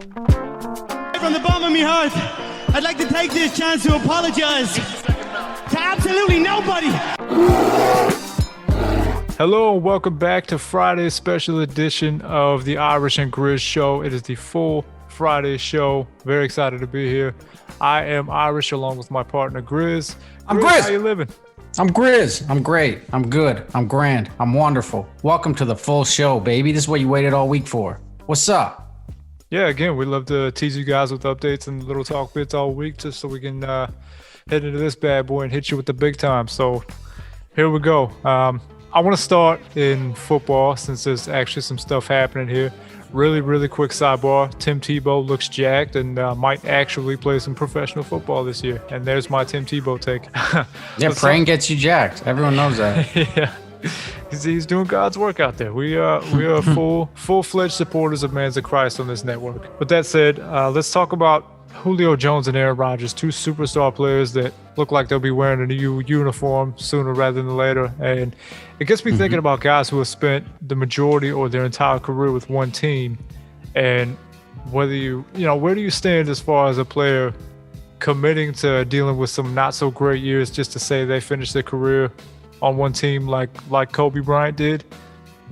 From the bottom of my heart, I'd like to take this chance to apologize to absolutely nobody. Hello and welcome back to Friday's special edition of the Irish and Grizz Show. It is the full Friday show. Very excited to be here. I am Irish along with my partner Grizz. I'm Grizz. How you living? I'm Grizz. I'm great. I'm good. I'm grand. I'm wonderful. Welcome to the full show, baby. This is what you waited all week for. What's up? Yeah, again, we love to tease you guys with updates and little talk bits all week just so we can head into this bad boy and hit you with the big time. So here we go. I want to start in football since there's actually some stuff happening here. Really quick sidebar. Tim Tebow looks jacked and might actually play some professional football this year. And there's my Tim Tebow take. Yeah, praying gets you jacked. Everyone knows that. Yeah. He's doing God's work out there. We are full-fledged supporters of Mans of Christ on this network. With that said, let's talk about Julio Jones and Aaron Rodgers, two superstar players that look like they'll be wearing a new uniform sooner rather than later. And it gets me thinking about guys who have spent the majority or their entire career with one team, and whether where do you stand as far as a player committing to dealing with some not so great years just to say they finished their career on one team like Kobe Bryant did?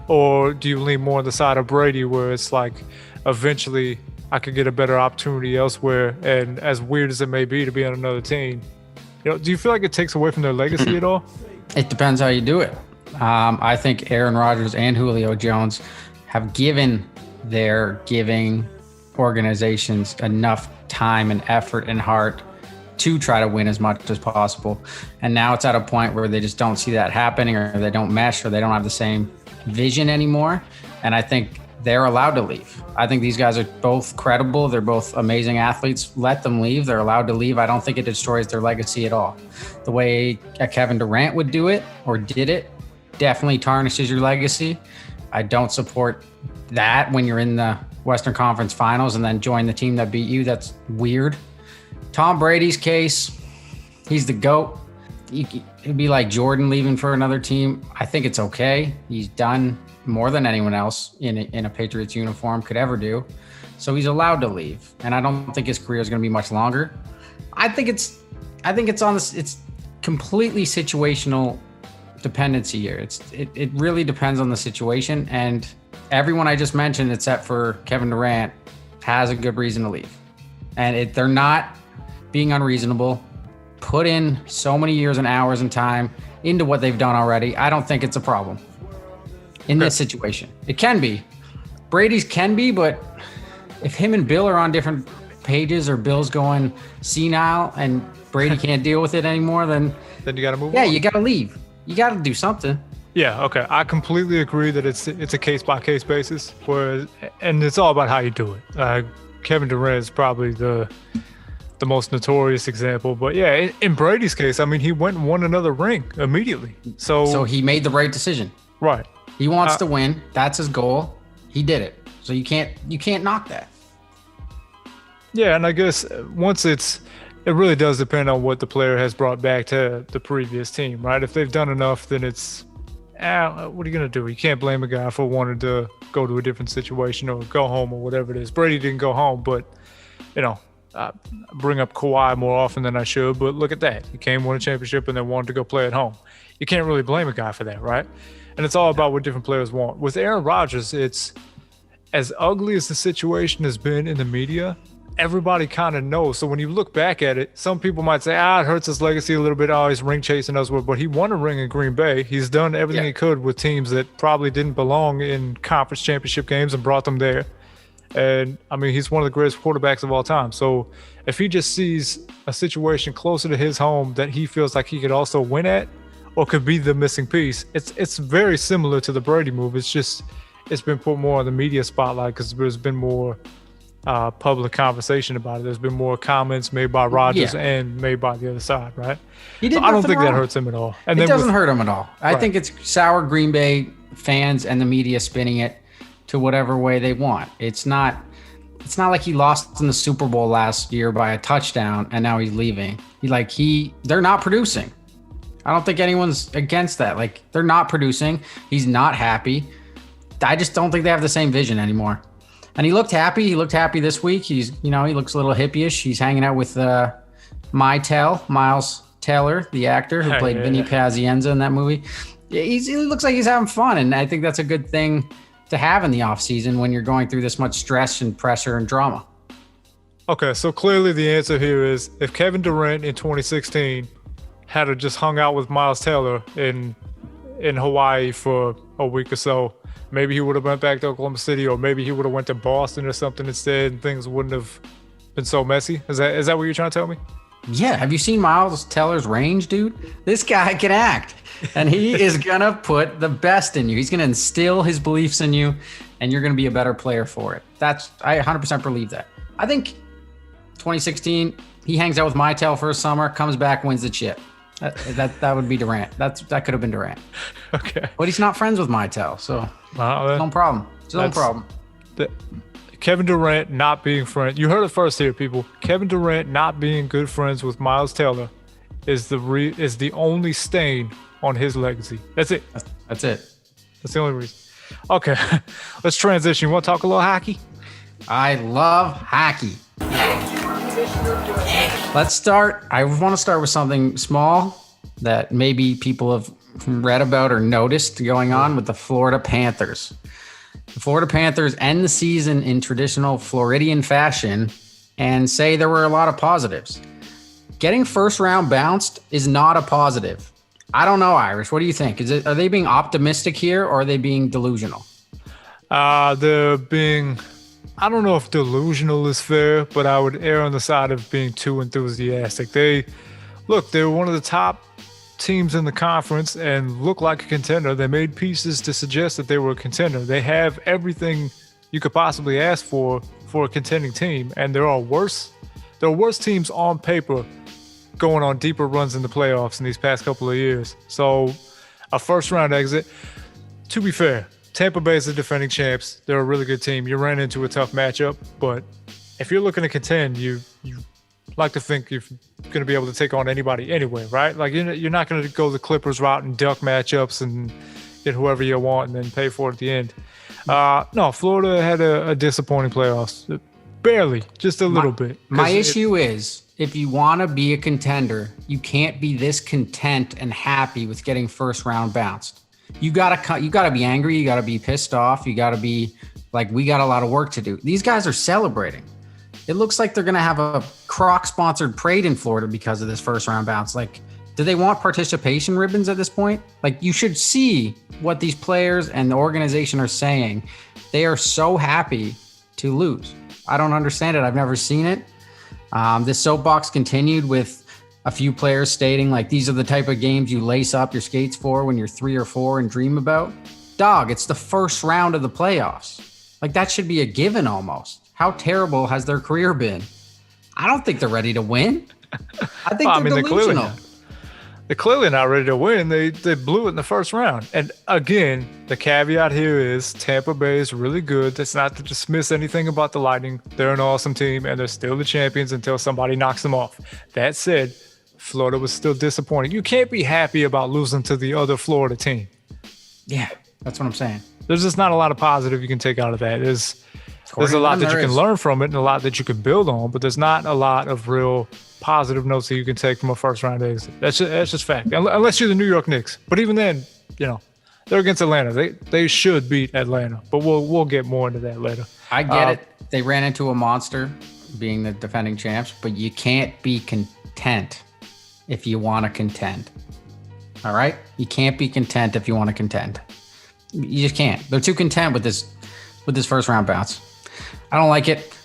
Or do you lean more on the side of Brady where it's like eventually I could get a better opportunity elsewhere, and as weird as it may be to be on another team, do you feel like it takes away from their legacy at all? It depends how you do it. I think Aaron Rodgers and Julio Jones have given their giving organizations enough time and effort and heart to try to win as much as possible. And now it's at a point where they just don't see that happening, or they don't mesh, or they don't have the same vision anymore. And I think they're allowed to leave. I think these guys are both credible. They're both amazing athletes. Let them leave. They're allowed to leave. I don't think it destroys their legacy at all. The way Kevin Durant would do it or did it definitely tarnishes your legacy. I don't support that when you're in the Western Conference Finals and then join the team that beat you. That's weird. Tom Brady's case, he's the GOAT. It'd be like Jordan leaving for another team. I think it's okay. He's done more than anyone else in a Patriots uniform could ever do. So he's allowed to leave. And I don't think his career is going to be much longer. I think it's completely situational dependency here. It really depends on the situation. And everyone I just mentioned, except for Kevin Durant, has a good reason to leave. And they're not being unreasonable. Put in so many years and hours and time into what they've done already. I don't think it's a problem in this situation. It can be. Brady's can be, but if him and Bill are on different pages, or Bill's going senile and Brady can't deal with it anymore, then you got to move on. Yeah, you got to leave. You got to do something. Yeah, okay. I completely agree that it's a case-by-case basis, and it's all about how you do it. Kevin Durant is probably the most notorious example, but yeah, in Brady's case, I mean, he went and won another ring immediately. So he made the right decision. Right. He wants to win. That's his goal. He did it. So you can't knock that. Yeah, and I guess once it really does depend on what the player has brought back to the previous team, right? If they've done enough, then it's what are you gonna do? You can't blame a guy for wanting to go to a different situation or go home or whatever it is. Brady didn't go home, but bring up Kawhi more often than I should, but look at that. He came, won a championship, and then wanted to go play at home. You can't really blame a guy for that, right? And it's all about what different players want. With Aaron Rodgers, it's as ugly as the situation has been in the media, everybody kind of knows. So when you look back at it, some people might say, it hurts his legacy a little bit. Oh, he's ring chasing elsewhere. But he won a ring in Green Bay. He's done everything he could with teams that probably didn't belong in conference championship games and brought them there. And I mean, he's one of the greatest quarterbacks of all time. So if he just sees a situation closer to his home that he feels like he could also win at, or could be the missing piece, it's very similar to the Brady move. It's just it's been put more on the media spotlight because there's been more public conversation about it. There's been more comments made by Rodgers and made by the other side, right? So I don't think that hurts him at all. And it doesn't hurt him at all. I think it's sour Green Bay fans and the media spinning it to whatever way they want. It's not like he lost in the Super Bowl last year by a touchdown and now he's leaving. They're not producing. I don't think anyone's against that. Like, they're not producing. He's not happy. I just don't think they have the same vision anymore. And he looked happy. He looked happy this week. He looks a little hippie-ish. He's hanging out with Myles Teller, the actor who played Vinny Pazienza in that movie. He looks like he's having fun, and I think that's a good thing to have in the offseason when you're going through this much stress and pressure and drama. Okay, so clearly the answer here is if Kevin Durant in 2016 had just hung out with Myles Teller in Hawaii for a week or so, maybe he would have went back to Oklahoma City, or maybe he would have went to Boston or something instead, and things wouldn't have been so messy. Is that what you're trying to tell me? Yeah. Have you seen Myles Teller's range, dude? This guy can act, and he is going to put the best in you. He's going to instill his beliefs in you, and you're going to be a better player for it. I 100% believe that. I think 2016, he hangs out with Mytel for a summer, comes back, wins the chip. That would be Durant. That could have been Durant. Okay. But he's not friends with Mytel, so no problem. It's no problem. Kevin Durant not being friends. You heard it first here, people. Kevin Durant not being good friends with Myles Teller is the only stain on his legacy. That's it. That's it. That's the only reason. Okay, let's transition. You want to talk a little hockey? I love hockey. Let's start. I want to start with something small that maybe people have read about or noticed going on with the Florida Panthers. The Florida Panthers end the season in traditional Floridian fashion and say there were a lot of positives. Getting first round bounced is not a positive. I don't know, Irish. What do you think? Are they being optimistic here, or are they being delusional? They're being, I don't know if delusional is fair, but I would err on the side of being too enthusiastic. They're one of the top teams in the conference and look like a contender. They made pieces to suggest that they were a contender. They have everything you could possibly ask for a contending team, and there are worse teams on paper going on deeper runs in the playoffs in these past couple of years. So a first round exit, to be fair, Tampa Bay is the defending champs. They're a really good team. You ran into a tough matchup, but if you're looking to contend, you like to think you're going to be able to take on anybody anyway, right? Like you're not going to go the Clippers route and duck matchups and get whoever you want and then pay for it at the end. No, Florida had a disappointing playoffs. Barely, just a little bit. My issue is, if you want to be a contender, you can't be this content and happy with getting first round bounced. You gotta be angry. You gotta be pissed off. You gotta be like, we got a lot of work to do. These guys are celebrating. It looks like they're gonna have a Croc sponsored parade in Florida because of this first round bounce. Like, do they want participation ribbons at this point? Like, you should see what these players and the organization are saying. They are so happy to lose. I don't understand it. I've never seen it. This soapbox continued with a few players stating, like, these are the type of games you lace up your skates for when you're 3 or 4 and dream about. Dog, it's the first round of the playoffs. Like, that should be a given almost. How terrible has their career been? I don't think they're ready to win. I think they're delusional. They're clearly not ready to win. They blew it in the first round. And again, the caveat here is Tampa Bay is really good. That's not to dismiss anything about the Lightning. They're an awesome team, and they're still the champions until somebody knocks them off. That said, Florida was still disappointing. You can't be happy about losing to the other Florida team. Yeah, that's what I'm saying. There's just not a lot of positive you can take out of that. There's a lot that you can learn from it and a lot that you can build on, but there's not a lot of real positive notes that you can take from a first round exit. That's just fact. Unless you're the New York Knicks. But even then, they're against Atlanta. They should beat Atlanta, but we'll get more into that later. I get it. They ran into a monster being the defending champs, but you can't be content if you want to contend. All right? You can't be content if you want to contend. You just can't. They're too content with this first round bounce. I don't like it.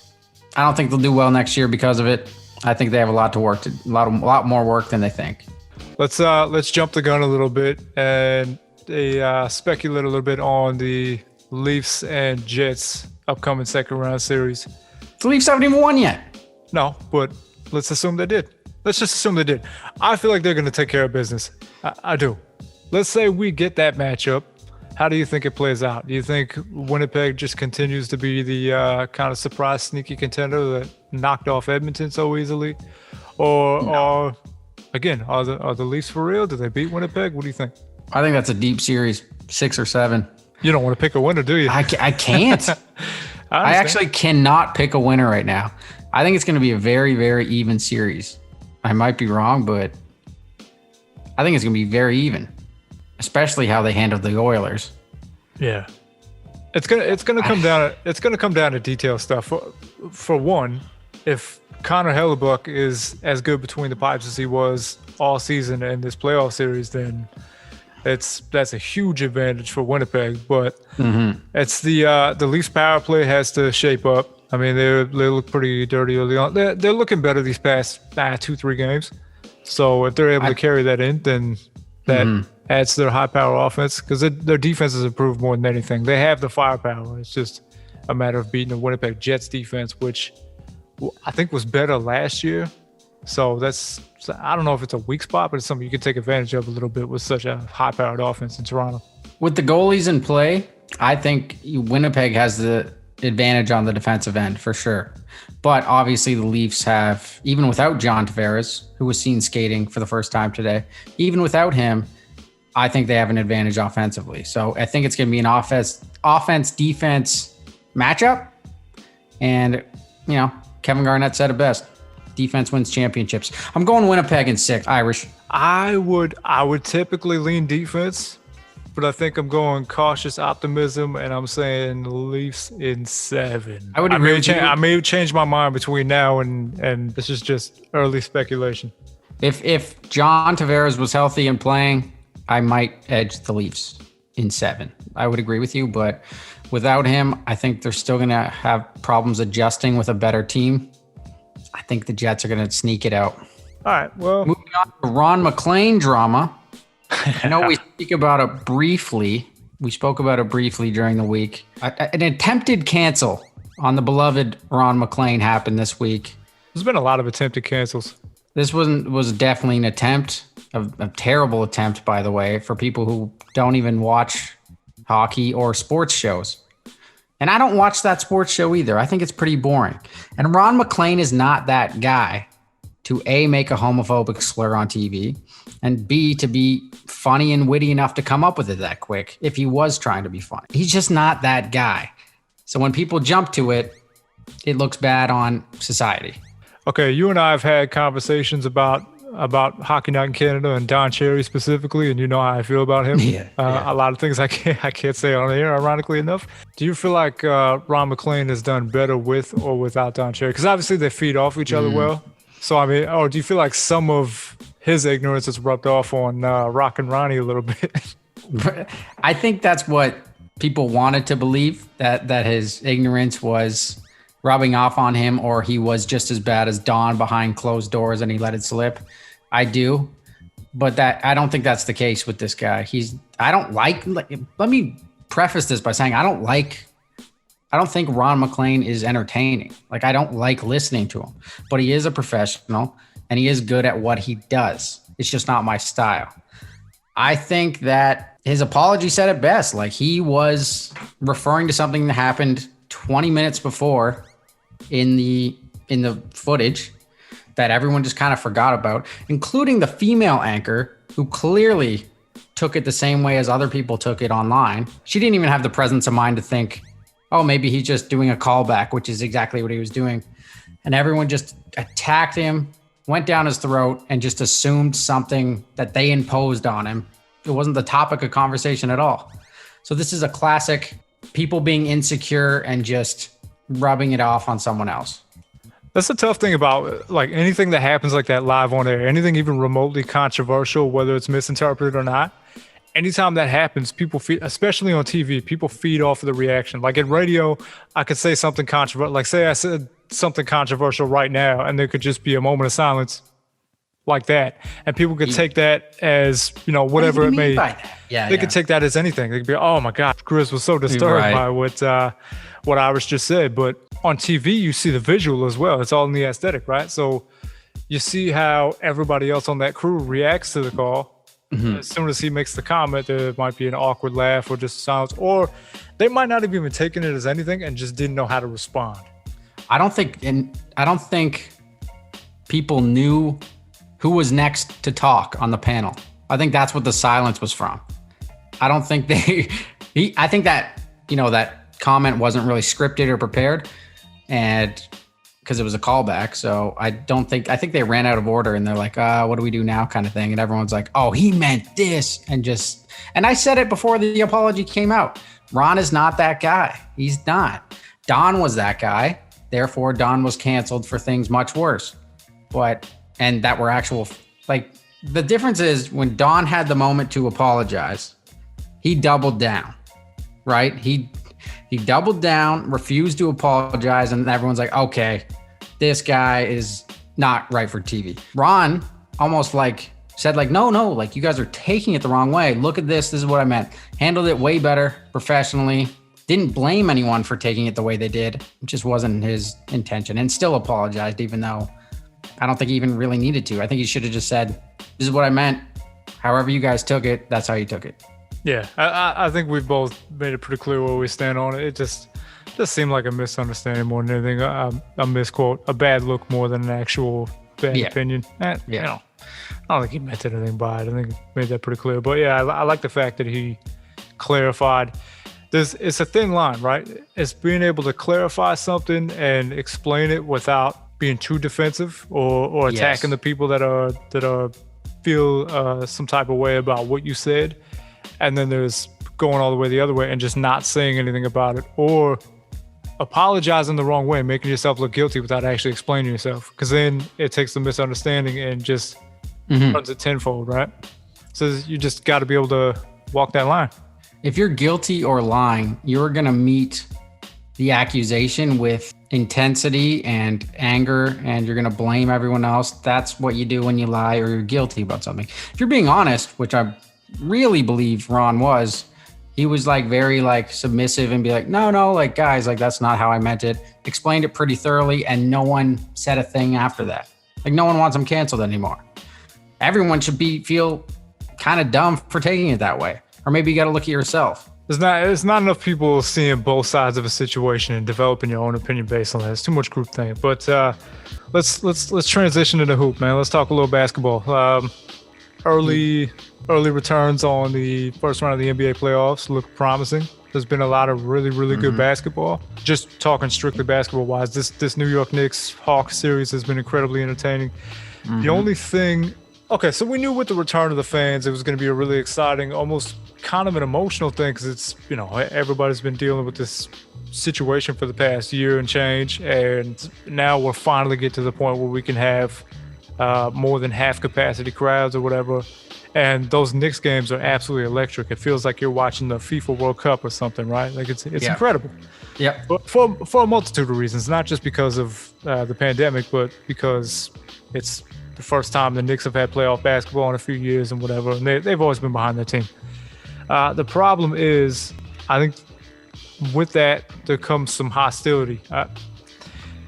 I don't think they'll do well next year because of it. I think they have a lot more work than they think. Let's jump the gun a little bit and speculate a little bit on the Leafs and Jets upcoming second round series. The Leafs haven't even won yet. No, but let's assume they did. Let's just assume they did. I feel like they're going to take care of business. I do. Let's say we get that matchup. How do you think it plays out? Do you think Winnipeg just continues to be the kind of surprise sneaky contender that knocked off Edmonton so easily? Or again, are the Leafs for real? Do they beat Winnipeg? What do you think? I think that's a deep series, 6 or 7. You don't want to pick a winner, do you? I can't. I actually cannot pick a winner right now. I think it's going to be a very, very even series. I might be wrong, but I think it's going to be very even, especially how they handled the Oilers. Yeah. It's gonna come down to detail stuff. For one, if Connor Hellebuck is as good between the pipes as he was all season in this playoff series, then that's a huge advantage for Winnipeg. But it's the Leafs power play has to shape up. I mean, they look pretty dirty early on. They're looking better these past 2-3 games. So if they're able to carry that in, then that adds to their high power offense, because their defense has improved more than anything. They have the firepower. It's just a matter of beating the Winnipeg Jets defense, which I think was better last year. So I don't know if it's a weak spot, but it's something you can take advantage of a little bit with such a high powered offense in Toronto. With the goalies in play, I think Winnipeg has the advantage on the defensive end for sure. But obviously the Leafs have, even without John Tavares, who was seen skating for the first time today, even without him, I think they have an advantage offensively. So I think it's going to be an offense-defense matchup. And, Kevin Garnett said it best. Defense wins championships. I'm going Winnipeg in 6, Irish. I would typically lean defense, but I think I'm going cautious optimism, and I'm saying Leafs in 7. I would agree with you. I may change my mind between now and this is just early speculation. If John Tavares was healthy and playing, I might edge the Leafs in 7. I would agree with you, but without him, I think they're still going to have problems adjusting with a better team. I think the Jets are going to sneak it out. All right, well. Moving on to Ron McLean drama. I know we spoke about it briefly during the week. An attempted cancel on the beloved Ron McLean happened this week. There's been a lot of attempted cancels. This was definitely an attempt, a terrible attempt, by the way, for people who don't even watch hockey or sports shows. And I don't watch that sports show either. I think it's pretty boring. And Ron McLean is not that guy to A, make a homophobic slur on TV, and B, to be funny and witty enough to come up with it that quick if he was trying to be funny. He's just not that guy. So when people jump to it, it looks bad on society. Okay, you and I have had conversations about Hockey Night in Canada and Don Cherry specifically, and you know how I feel about him. Yeah. A lot of things I can't say on air, ironically enough. Do you feel like Ron McLean has done better with or without Don Cherry? Because obviously they feed off each other well. So, I mean, or do you feel like some of his ignorance has rubbed off on Rock and Ronnie a little bit? I think that's what people wanted to believe, that his ignorance was rubbing off on him, or he was just as bad as Don behind closed doors and he let it slip. I do, but I don't think that's the case with this guy. Let me preface this by saying I don't think Ron McLean is entertaining. I don't like listening to him, but he is a professional and he is good at what he does. It's just not my style. I think that his apology said it best. He was referring to something that happened 20 minutes before in the footage that everyone just kind of forgot about, including the female anchor who clearly took it the same way as other people took it online. She didn't even have the presence of mind to think, oh, maybe he's just doing a callback, which is exactly what he was doing. And everyone just attacked him, went down his throat, and just assumed something that they imposed on him. It wasn't the topic of conversation at all. So this is a classic people being insecure and just rubbing it off on someone else. That's the tough thing about anything that happens like that live on air, anything even remotely controversial, whether it's misinterpreted or not. Anytime that happens, people feed, especially on TV, people feed off of the reaction. Like in radio, I could say something controversial. Say I said something controversial right now, and there could just be a moment of silence like that. And people could take that as, whatever it may. They could take that as anything. They could be, oh my God, Grizz was so disturbed by what Irish just said. But on TV, you see the visual as well. It's all in the aesthetic, right? So you see how everybody else on that crew reacts to the call. Mm-hmm. As soon as he makes the comment, there might be an awkward laugh or just silence, or they might not have even taken it as anything and just didn't know how to respond. I don't think people knew who was next to talk on the panel. I think that's what the silence was from. I don't think I think that, that comment wasn't really scripted or prepared, and because it was a callback. So I think they ran out of order, and they're like, what do we do now, kind of thing. And everyone's like, oh, he meant this, and I said it before the apology came out. Ron is not that guy. He's not. Don was that guy. Therefore, Don was canceled for things much worse. And that were actual, like, the difference is when Don had the moment to apologize, he doubled down, right? He doubled down, refused to apologize, and everyone's like, okay, this guy is not right for TV. Ron almost like said like, no, like you guys are taking it the wrong way. Look at this. This is what I meant. Handled it way better professionally. Didn't blame anyone for taking it the way they did. It just wasn't his intention, and still apologized, even though I don't think he even really needed to. I think he should have just said, this is what I meant. However you guys took it, that's how you took it. Yeah, I think we've both made it pretty clear where we stand on it. It just seemed like a misunderstanding more than anything, a misquote, a bad look more than an actual bad opinion. You know, I don't think he meant anything by it. I think he made that pretty clear. But yeah, I like the fact that he clarified. It's a thin line, right? It's being able to clarify something and explain it without being too defensive or attacking the people that feel some type of way about what you said. And then there's going all the way the other way and just not saying anything about it, or apologizing the wrong way, making yourself look guilty without actually explaining yourself. Because then it takes the misunderstanding and just runs it tenfold, right? So you just got to be able to walk that line. If you're guilty or lying, you're going to meet the accusation with intensity and anger, and you're going to blame everyone else. That's what you do when you lie or you're guilty about something. If you're being honest, which I really believe Ron was, he was like very like submissive and be like, no, like guys, like that's not how I meant it. Explained it pretty thoroughly, and no one said a thing after that. Like no one wants him canceled anymore. Everyone should feel kind of dumb for taking it that way. Or maybe you got to look at yourself. There's not enough people seeing both sides of a situation and developing your own opinion based on that. It's too much groupthink. But let's transition to the hoop, man. Let's talk a little basketball. Early returns on the first round of the NBA playoffs look promising. There's been a lot of really good basketball. Just talking strictly basketball wise, this New York Knicks Hawks series has been incredibly entertaining. The only thing, so we knew with the return of the fans, it was going to be a really exciting, almost kind of an emotional thing, because it's, everybody's been dealing with this situation for the past year and change, and now we're finally get to the point where we can have more than half capacity crowds or whatever. And those Knicks games are absolutely electric. It feels like you're watching the FIFA World Cup or something, right? Like it's incredible. Yeah. But for a multitude of reasons, not just because of the pandemic, but because it's the first time the Knicks have had playoff basketball in a few years and whatever. And they've always been behind their team. The problem is, I think with that, there comes some hostility.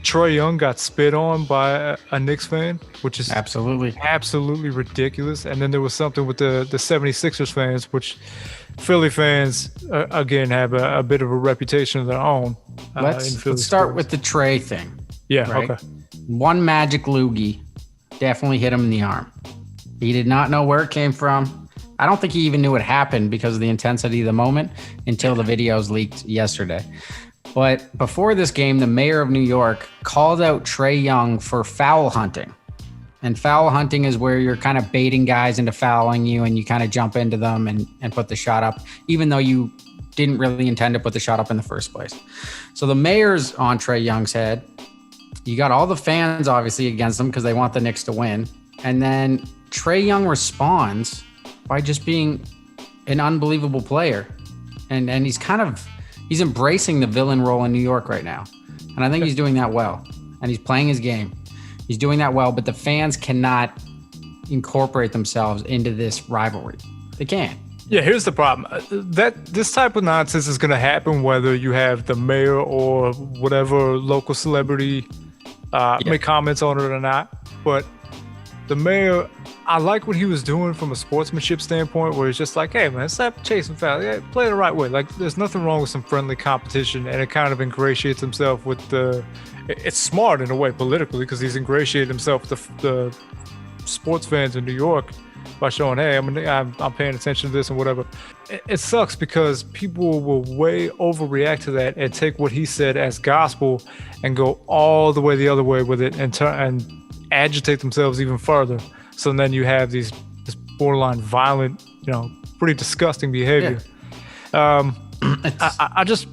Trae Young got spit on by a Knicks fan, which is absolutely ridiculous. And then there was something with the 76ers fans, which Philly fans, again, have a bit of a reputation of their own. Let's start with the Trae thing. Yeah, right? Okay. One magic loogie definitely hit him in the arm. He did not know where it came from. I don't think he even knew it happened because of the intensity of the moment until the videos leaked yesterday. But before this game, the mayor of New York called out Trae Young for foul hunting. And foul hunting is where you're kind of baiting guys into fouling you, and you kind of jump into them and put the shot up, even though you didn't really intend to put the shot up in the first place. So the mayor's on Trae Young's head. You got all the fans obviously against them because they want the Knicks to win. And then Trae Young responds by just being an unbelievable player. And he's embracing the villain role in New York right now. And I think he's doing that well. And he's playing his game. He's doing that well, but the fans cannot incorporate themselves into this rivalry. They can't. Yeah, here's the problem. This type of nonsense is going to happen whether you have the mayor or whatever local celebrity make comments on it or not. But the mayor, I like what he was doing from a sportsmanship standpoint, where he's just like, hey, man, stop chasing fouls. Yeah, play it the right way. Like, there's nothing wrong with some friendly competition, and it kind of ingratiates himself with it's smart in a way politically, because he's ingratiated himself with the sports fans in New York by showing, hey, I'm paying attention to this and whatever. It sucks because people will way overreact to that and take what he said as gospel and go all the way the other way with it and agitate themselves even further. So then you have this borderline violent, pretty disgusting behavior. Yeah. It's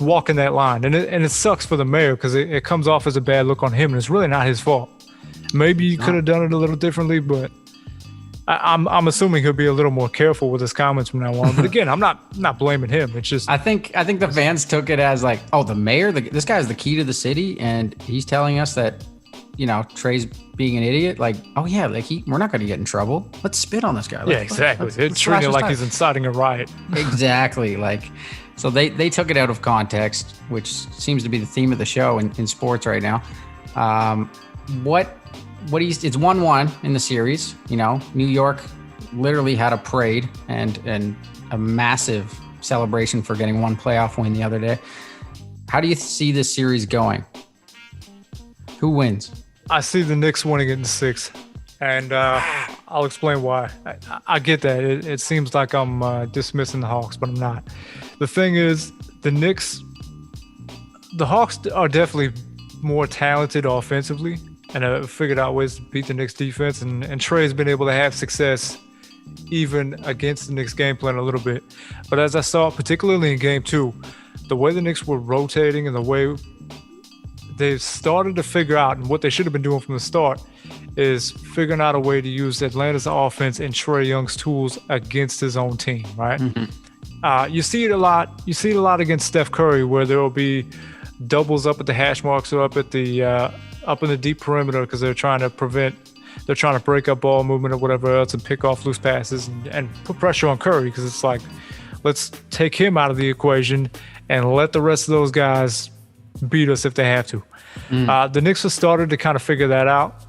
walking that line, and it sucks for the mayor because it comes off as a bad look on him, and it's really not his fault. Maybe you could have done it a little differently, but I'm assuming he'll be a little more careful with his comments from now on. But again, I'm not blaming him. It's just I think the fans took it as like, oh, the mayor, this guy's the key to the city, and he's telling us that, Trey's being an idiot. Like, oh yeah, like we're not going to get in trouble. Let's spit on this guy. Yeah, exactly. It's treating it like he's inciting a riot. Exactly. So they took it out of context, which seems to be the theme of the show in sports right now. It's 1-1 in the series. New York literally had a parade and a massive celebration for getting one playoff win the other day. How do you see this series going? Who wins? I see the Knicks winning it in 6, and I'll explain why. I get that. It seems like I'm dismissing the Hawks, but I'm not. The thing is, the Hawks are definitely more talented offensively and have figured out ways to beat the Knicks defense, and Trey's been able to have success even against the Knicks game plan a little bit. But as I saw, particularly in game 2, the way the Knicks were rotating and the way they've started to figure out, and what they should have been doing from the start is figuring out a way to use Atlanta's offense and Trae Young's tools against his own team, right? Mm-hmm. You see it a lot. You see it a lot against Steph Curry, where there will be doubles up at the hash marks or up in the deep perimeter because they're trying to break up ball movement or whatever else and pick off loose passes and put pressure on Curry, because it's like, let's take him out of the equation and let the rest of those guys beat us if they have to. The Knicks have started to kind of figure that out.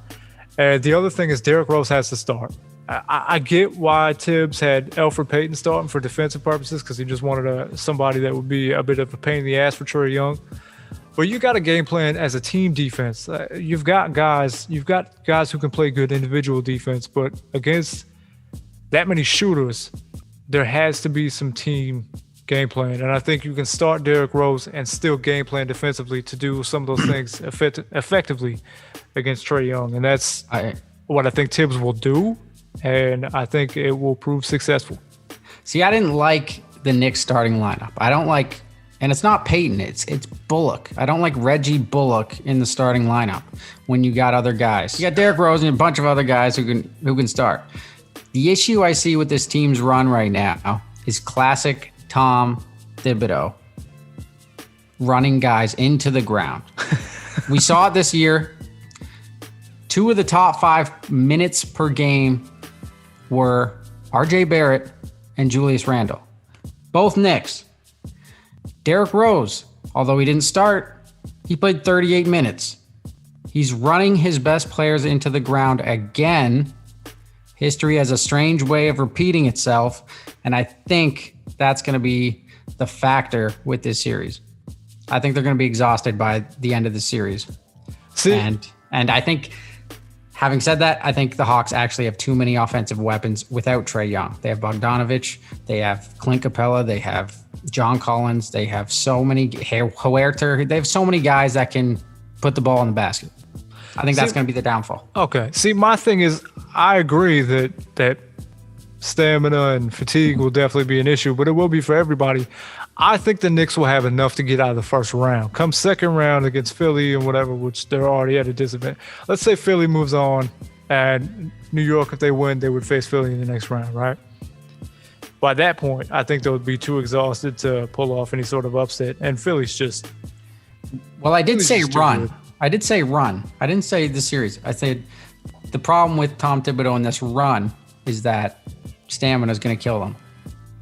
And the other thing is Derrick Rose has to start. I get why Tibbs had Elfrid Payton starting for defensive purposes, because he just wanted somebody that would be a bit of a pain in the ass for Trae Young. But you got a game plan as a team defense. You've got guys who can play good individual defense, but against that many shooters, there has to be some team game plan. And I think you can start Derrick Rose and still game plan defensively to do some of those things effectively against Trae Young. And that's what I think Tibbs will do. And I think it will prove successful. See, I didn't like the Knicks starting lineup. I don't like, and it's not Peyton, it's Bullock. I don't like Reggie Bullock in the starting lineup when you got other guys. You got Derrick Rose and a bunch of other guys who can start. The issue I see with this team's run right now is classic Tom Thibodeau running guys into the ground. We saw it this year. 2 of the top 5 minutes per game were RJ Barrett and Julius Randle, both Knicks. Derrick Rose, although he didn't start, he played 38 minutes. He's running his best players into the ground again. History has a strange way of repeating itself, and I think that's going to be the factor with this series. I think they're going to be exhausted by the end of the series. And I think, having said that, I think the Hawks actually have too many offensive weapons without Trae Young. They have Bogdanovich, they have Clint Capella, they have John Collins, they have so many, Huerter, they have so many guys that can put the ball in the basket. I think that's going to be the downfall. Okay. See, my thing is, I agree that stamina and fatigue will definitely be an issue, but it will be for everybody. I think the Knicks will have enough to get out of the first round. Come second round against Philly and whatever, which they're already at a disadvantage. Let's say Philly moves on and New York, if they win, they would face Philly in the next round, right? By that point, I think they would be too exhausted to pull off any sort of upset. And Philly's just... Well, I did say run. I did say run. I didn't say the series. I said the problem with Tom Thibodeau in this run is that stamina is going to kill them.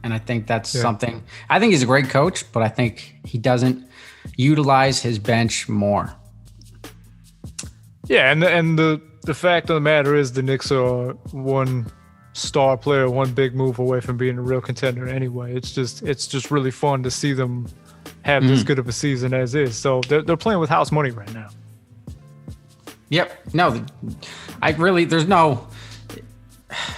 And I think that's something. I think he's a great coach, but I think he doesn't utilize his bench more. Yeah, and the fact of the matter is the Knicks are one star player, one big move away from being a real contender anyway. It's just really fun to see them have this good of a season as is. So they're playing with house money right now. Yep. No, there's no...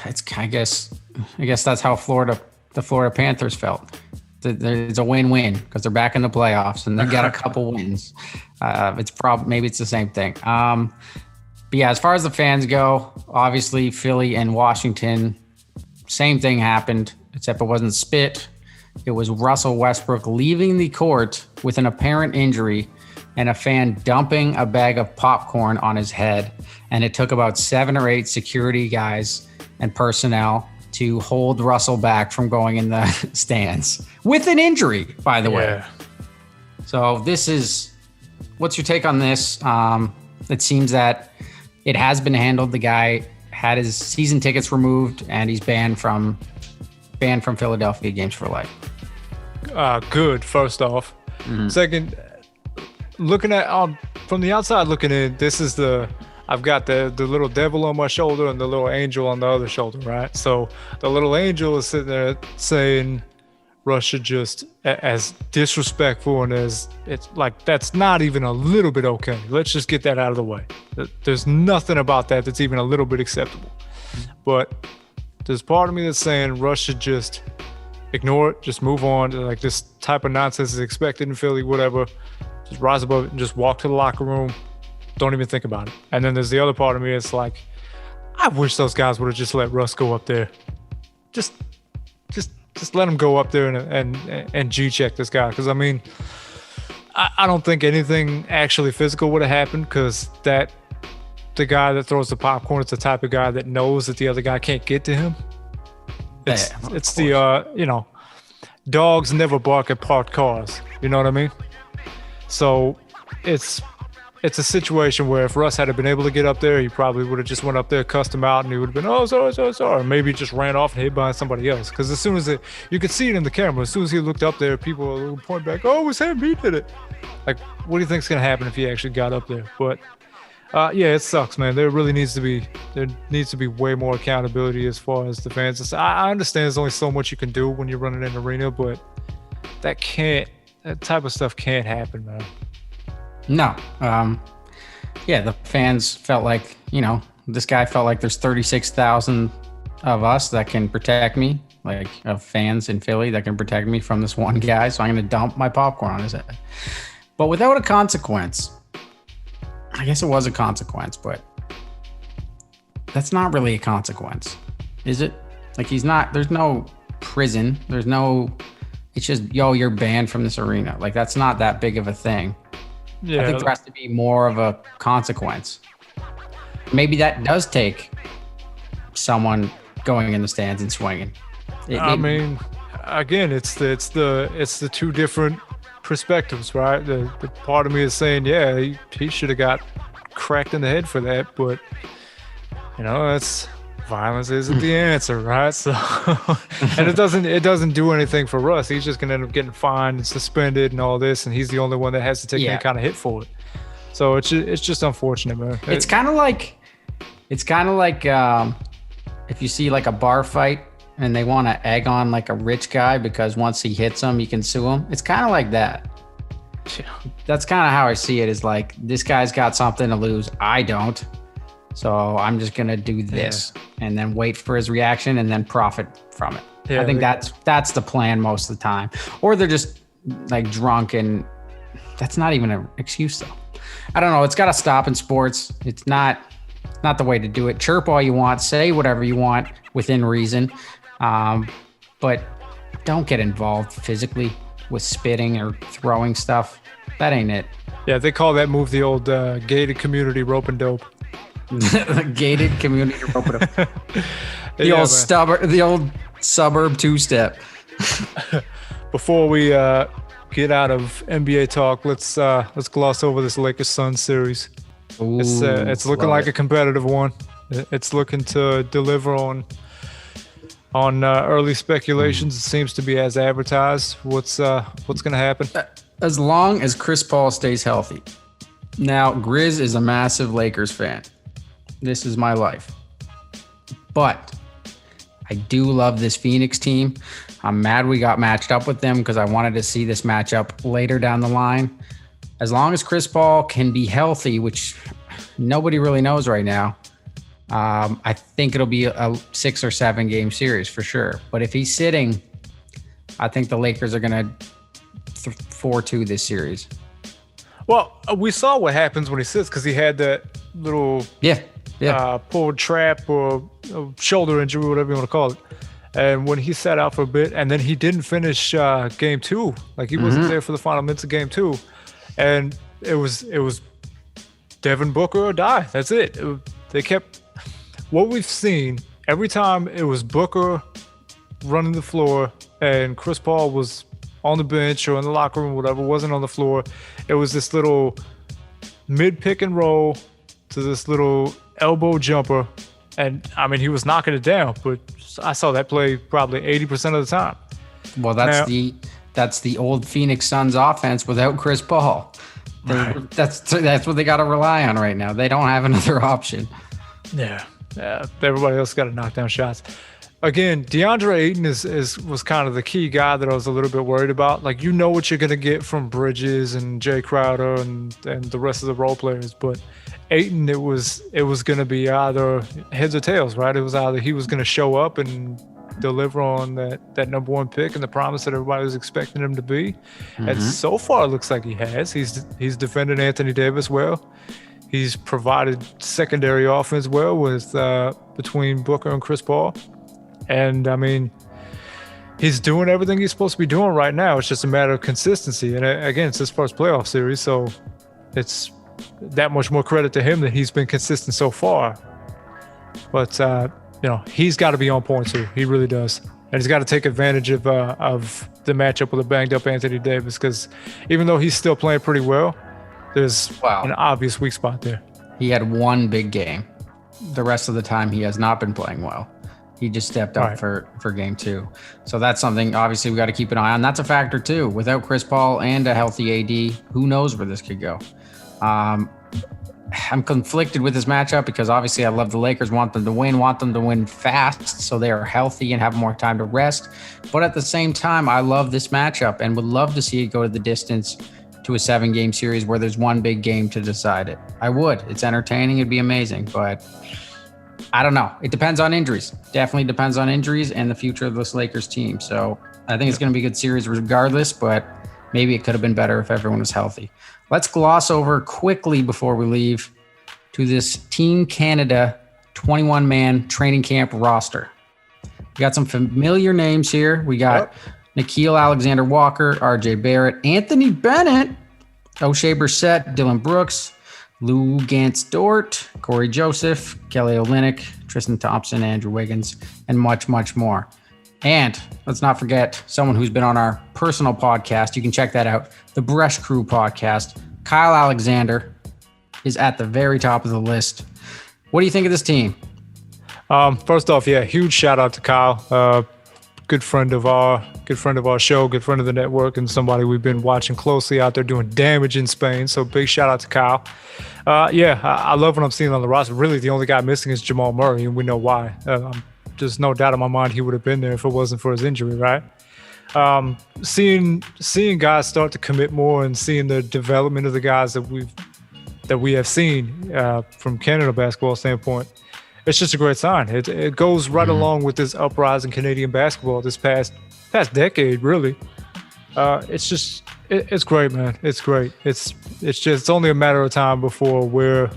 I guess that's how the Florida Panthers felt. It's a win-win because they're back in the playoffs and they got a couple wins. Maybe it's the same thing. But yeah, as far as the fans go, obviously Philly and Washington, same thing happened, except it wasn't spit. It was Russell Westbrook leaving the court with an apparent injury and a fan dumping a bag of popcorn on his head. And it took about 7 or 8 security guys and personnel to hold Russell back from going in the stands with an injury, by the way. So what's your take on this? It seems that it has been handled. The guy had his season tickets removed and he's banned from Philadelphia games for life. Good, first off. Mm-hmm. Second, looking at from the outside looking in, this is I've got the little devil on my shoulder and the little angel on the other shoulder, right? So the little angel is sitting there saying Russia just as disrespectful and as it's like, that's not even a little bit okay. Let's just get that out of the way. There's nothing about that that's even a little bit acceptable. But there's part of me that's saying Russia just ignore it, just move on. Like, this type of nonsense is expected in Philly, whatever. Just rise above it and just walk to the locker room. Don't even think about it. And then there's the other part of me that's like, I wish those guys would have just let Russ go up there. Just let him go up there and G-check this guy. Because, I mean, I don't think anything actually physical would have happened, because the guy that throws the popcorn is the type of guy that knows that the other guy can't get to him. It's the dogs never bark at parked cars. You know what I mean? So it's a situation where if Russ had been able to get up there, he probably would have just went up there, cussed him out, and he would have been, oh, sorry. Or maybe just ran off and hid behind somebody else. Because as soon as you could see it in the camera, as soon as he looked up there, people would point back, oh, it was him, he did it. Like, what do you think's going to happen if he actually got up there? But yeah, it sucks, man. There needs to be way more accountability as far as the fans. I understand there's only so much you can do when you're running an arena, but that type of stuff can't happen, man. No. Yeah, the fans felt like, this guy felt like there's 36,000 of us that can protect me, like of fans in Philly that can protect me from this one guy. So I'm going to dump my popcorn on his head. But without a consequence. I guess it was a consequence, but that's not really a consequence, is it? Like, there's no prison. It's just, you're banned from this arena. Like, that's not that big of a thing. Yeah. I think there has to be more of a consequence. Maybe that does take someone going in the stands and swinging. I mean, again, it's the two different perspectives, right? The part of me is saying, yeah, he should have got cracked in the head for that, but that's violence isn't the answer, right? So and it doesn't do anything for Russ. He's just gonna end up getting fined and suspended and all this, and he's the only one that has to take any kind of hit for it. So it's just unfortunate, man. It's kind of like if you see like a bar fight and they want to egg on like a rich guy because once he hits him, he can sue him. It's kind of like that. That's kind of how I see it, is like, this guy's got something to lose. I don't. So I'm just going to do this and then wait for his reaction and then profit from it. Yeah, I think that's the plan most of the time. Or they're just like drunk, and that's not even an excuse though. I don't know. It's got to stop in sports. It's not the way to do it. Chirp all you want, say whatever you want within reason. But don't get involved physically with spitting or throwing stuff. That ain't it. Yeah, they call that move the old gated community rope and dope. Gated community rope and dope. The old suburb two-step. Before we get out of NBA talk, let's gloss over this Lakers Suns series. Ooh, it's looking like a competitive one. It's looking to deliver on early speculations. It seems to be as advertised. What's going to happen? As long as Chris Paul stays healthy. Now, Grizz is a massive Lakers fan. This is my life. But I do love this Phoenix team. I'm mad we got matched up with them because I wanted to see this matchup later down the line. As long as Chris Paul can be healthy, which nobody really knows right now, I think it'll be a 6 or 7 game series for sure. But if he's sitting, I think the Lakers are going to 4-2 this series. Well, we saw what happens when he sits because he had that little pulled trap or shoulder injury, whatever you want to call it. And when he sat out for a bit, and then he didn't finish game 2, like he wasn't there for the final minutes of game 2, and it was Devin Booker or die. That's it. They kept what we've seen every time. It was Booker running the floor, and Chris Paul was on the bench or in the locker room, whatever, wasn't on the floor. It was this little mid pick and roll to this little elbow jumper. And I mean, he was knocking it down, but I saw that play probably 80% of the time. Well, that's the old Phoenix Suns offense without Chris Paul. Right. That's what they got to rely on right now. They don't have another option. Yeah. Everybody else got to knock down shots. Again, DeAndre Ayton was kind of the key guy that I was a little bit worried about. Like, you know what you're going to get from Bridges and Jay Crowder and the rest of the role players, but Ayton, it was going to be either heads or tails, right? It was either he was going to show up and deliver on that number 1 pick and the promise that everybody was expecting him to be. And so far, it looks like he has. He's defended Anthony Davis well. He's provided secondary offense well with between Booker and Chris Paul. And I mean, he's doing everything he's supposed to be doing right now. It's just a matter of consistency. And again, it's his first playoff series, so it's that much more credit to him that he's been consistent so far. But he's got to be on point too. He really does, and he's got to take advantage of the matchup with a banged up Anthony Davis, because even though he's still playing pretty well, there's an obvious weak spot there. He had 1 big game. The rest of the time, he has not been playing well. He just stepped up for game 2. So that's something obviously we got to keep an eye on. That's a factor too. Without Chris Paul and a healthy AD, who knows where this could go. I'm conflicted with this matchup because obviously I love the Lakers, want them to win fast so they are healthy and have more time to rest. But at the same time, I love this matchup and would love to see it go to the distance to a 7-game series where there's 1 big game to decide it. I would. It's entertaining. It'd be amazing, but I don't know. It depends on injuries. Definitely depends on injuries and the future of this Lakers team. So I think it's going to be a good series regardless, but maybe it could have been better if everyone was healthy. Let's gloss over quickly before we leave to this Team Canada 21-man training camp roster. We got some familiar names here. We got Nickeil Alexander-Walker, RJ Barrett, Anthony Bennett, O'Shea Brissett, Dylan Brooks, Lou Gantz-Dort, Corey Joseph, Kelly Olynyk, Tristan Thompson, Andrew Wiggins, and much, much more. And let's not forget someone who's been on our personal podcast. You can check that out, the Bresh Crew podcast. Kyle Alexander is at the very top of the list. What do you think of this team? First off, huge shout out to Kyle. Good friend of our show, good friend of the network, and somebody we've been watching closely out there doing damage in Spain. So big shout out to Kyle. I love what I'm seeing on the roster. Really, the only guy missing is Jamal Murray, and we know why. There's no doubt in my mind he would have been there if it wasn't for his injury, right? Seeing guys start to commit more and seeing the development of the guys that we have seen from Canada basketball standpoint, it's just a great sign. It goes right along with this uprising Canadian basketball this past decade, really. It's great, man. It's great. It's only a matter of time before we're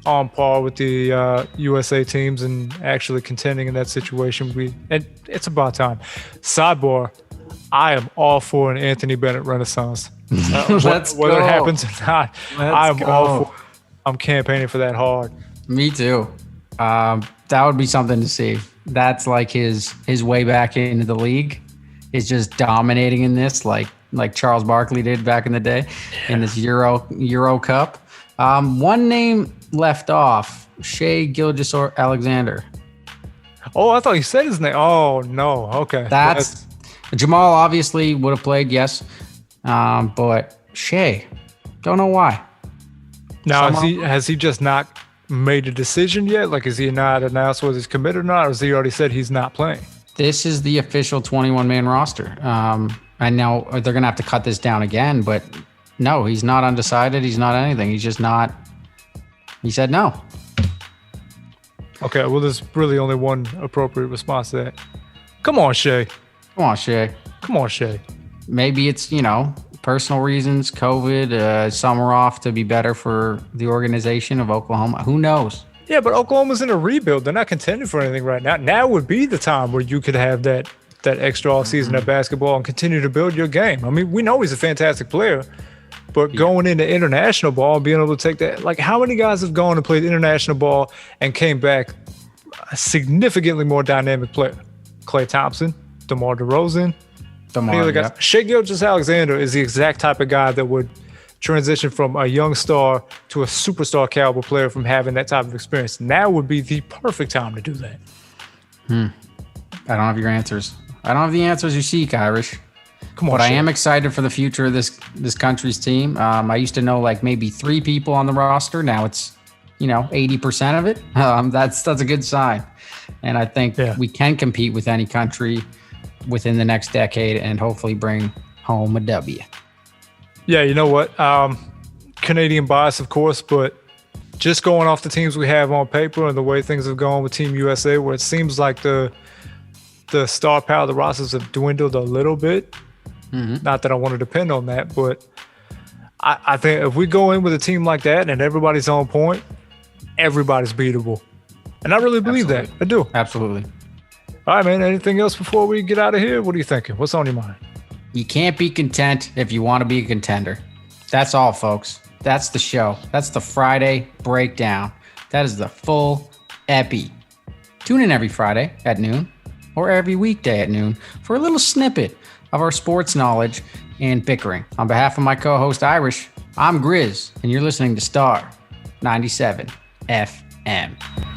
on par with the USA teams and actually contending in that situation. And it's about time. Sidebar, I am all for an Anthony Bennett renaissance. Whether it happens or not, I'm campaigning for that hard. Me too. That would be something to see. That's like his way back into the league is just dominating in this, like Charles Barkley did back in the day in this Euro Cup. One name left off, Shai Gilgeous-Alexander. Oh, I thought you said his name. Oh no, okay. That's Jamal obviously would have played, yes, but Shai, don't know why. Now has he just not made a decision yet? Like, is he not announced whether he's committed or not, or has he already said he's not playing? This is the official 21-man roster. I know they're going to have to cut this down again, but no, he's not undecided. He's not anything. He's just not. He said no. Okay, well, there's really only one appropriate response to that. Come on, Shay. Come on, Shay. Come on, Shay. Maybe it's, personal reasons, COVID, summer off to be better for the organization of Oklahoma. Who knows? Yeah, but Oklahoma's in a rebuild. They're not contending for anything right now. Now would be the time where you could have that extra offseason of basketball and continue to build your game. I mean, we know he's a fantastic player, but going into international ball, being able to take that, like how many guys have gone and played international ball and came back a significantly more dynamic player? Klay Thompson, DeMar DeRozan, Yep. Shai Gilgeous-Alexander is the exact type of guy that would transition from a young star to a superstar caliber player from having that type of experience. Now would be the perfect time to do that. I don't have your answers. I don't have the answers you seek, Irish. Come on, But I Shai. am excited for the future of this country's team. I used to know like maybe 3 people on the roster. Now it's 80% of it. That's a good sign. And I think we can compete with any country within the next decade and hopefully bring home a W. Yeah, you know what? Canadian bias, of course, but just going off the teams we have on paper and the way things have gone with Team USA, where it seems like the star power of the rosters have dwindled a little bit. Not that I want to depend on that, but I think if we go in with a team like that and everybody's on point, everybody's beatable. And I really believe that. I do. Absolutely. All right, man. Anything else before we get out of here? What are you thinking? What's on your mind? You can't be content if you want to be a contender. That's all, folks. That's the show. That's the Friday breakdown. That is the full epi. Tune in every Friday at noon or every weekday at noon for a little snippet of our sports knowledge and bickering. On behalf of my co-host Irish, I'm Grizz, and you're listening to Star 97 FM.